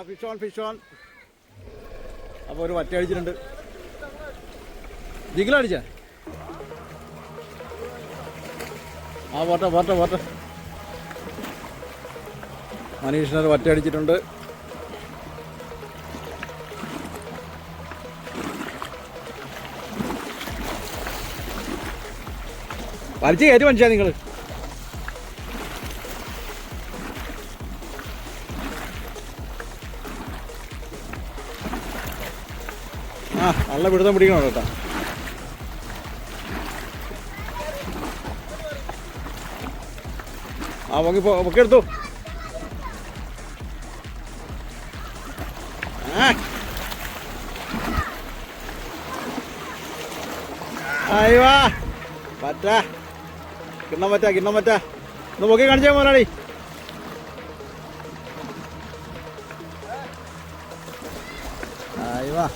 Fish on. അപ്പോൾ ഒരു വറ്റ അടിച്ചിട്ടുണ്ട്. ജിഗിലടിച്ച പോട്ടെ. മനീഷിനൊരു വറ്റ അടിച്ചിട്ടുണ്ട്. വലിച്ച് കയറ്റി മനസ്സിലാ നിങ്ങൾ. നല്ല പിടുത്തം പിടിക്കണം കേട്ടോ. പൊക്കി എടുത്തു. അയ്യോ പറ്റാ കിണ്ണം പറ്റാ ഒന്ന് പൊക്കി കാണിച്ചാ മോനാടി. അയ്യോ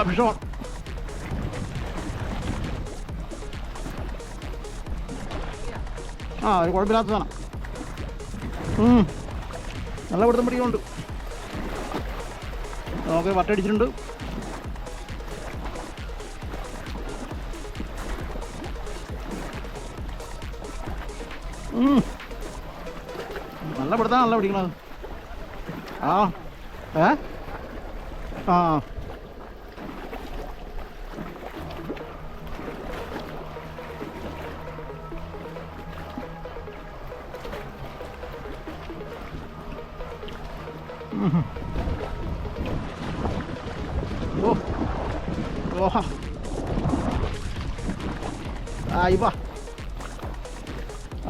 ഫിഷ് ഓൺ. ഒരു കുഴപ്പമില്ലാത്തതാണ്. നല്ല പിടുത്തം പിടിക്കുന്നുണ്ട്. നമുക്ക് വട്ടടിച്ചിട്ടുണ്ട്. നല്ല പിടുത്താണ്, നല്ല പിടിക്കണത്.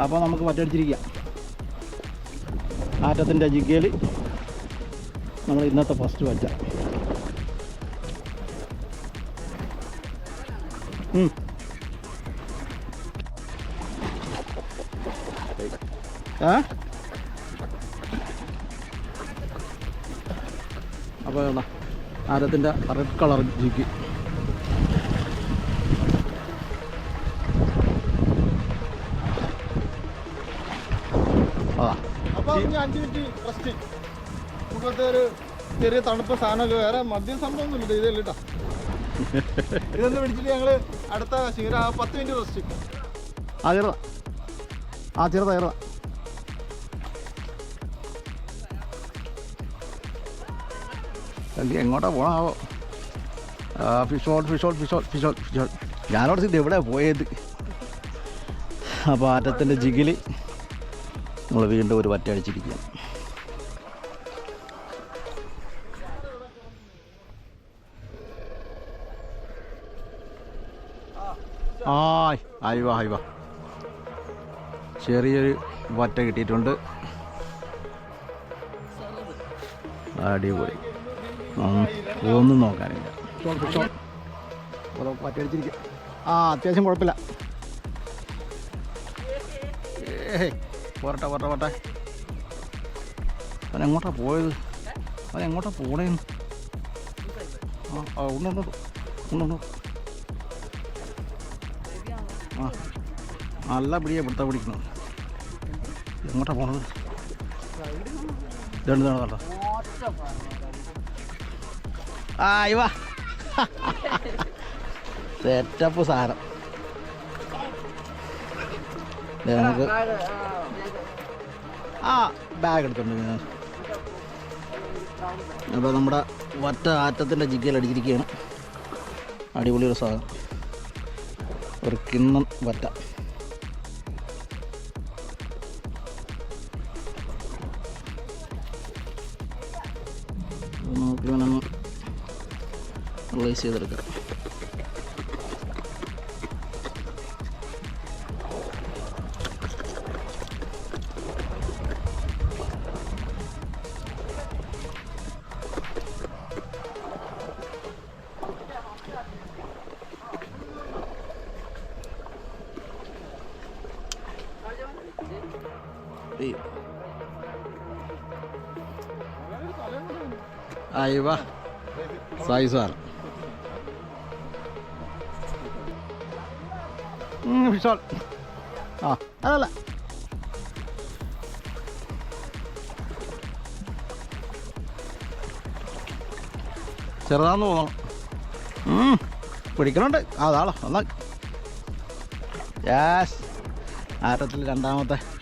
അപ്പോൾ നമുക്ക് വറ്റടിച്ചിരിക്കാം. ആറ്റത്തിൻ്റെ ജിഗയിൽ നമ്മൾ ഇന്നത്തെ ഫസ്റ്റ് വറ്റ. അപ്പോൾ ആരത്തിൻ്റെ റെഡ് കളർ ജിഗ്. അപ്പോൾ 5 മിനിറ്റ് റെസ്റ്റ്. മുഖത്തെ ഒരു ചെറിയ തണുപ്പ് സാധനമൊക്കെ, വേറെ മദ്യം സംഭവമൊന്നുമില്ല. ഇതല്ല കേട്ടോ, ഇതൊന്നും പിടിച്ചിട്ട് ഞങ്ങൾ അടുത്ത 10 മിനിറ്റ് റെസ്റ്റ്. ചെറുതാ എങ്ങോട്ടാ പോണാവോ? Fish on. ഞാനോട് ഇത് എവിടെ പോയത്? അപ്പോൾ ആറ്റത്തിൻ്റെ ജിഗിൽ നമ്മൾ വീണ്ടും ഒരു വറ്റ അടിച്ചിരിക്കുക. ആയിവാ ചെറിയൊരു വറ്റ കിട്ടിയിട്ടുണ്ട്. അടിപൊളി, ഒന്നും നോക്കാനില്ല. വറ്റ അടിച്ചിരിക്കുക. അത്യാവശ്യം കുഴപ്പമില്ല. പോരട്ടെ. അവനെങ്ങോട്ടാ പോയത്? അവനെങ്ങോട്ടാ പോണേന്ന്? ഉണ്ടോ. നല്ല പിടിക്കണം. എങ്ങോട്ടാ പോണത്? കേട്ടോ. ഇവാ സെറ്റപ്പ് സാധനം. നമുക്ക് ബാഗ് എടുത്തോണ്ട്. അപ്പോൾ നമ്മുടെ വറ്റ ആറ്റത്തിൻ്റെ ജിഗയിൽ അടിച്ചിരിക്കുകയാണ്. അടിപൊളി ഒരു സാധനം, ഒരു കിണ്ണം വറ്റ. നമുക്ക് വേണം റിലൈസ് ചെയ്തെടുക്കാം. അയ്യവാ സൈസാണ്. Fish on. അതല്ല ചെറുതാന്ന് തോന്നണം. പിടിക്കണുണ്ട്. അതാളോ ഒന്നാ. യാസ് ആറ്റത്തിൽ രണ്ടാമത്തെ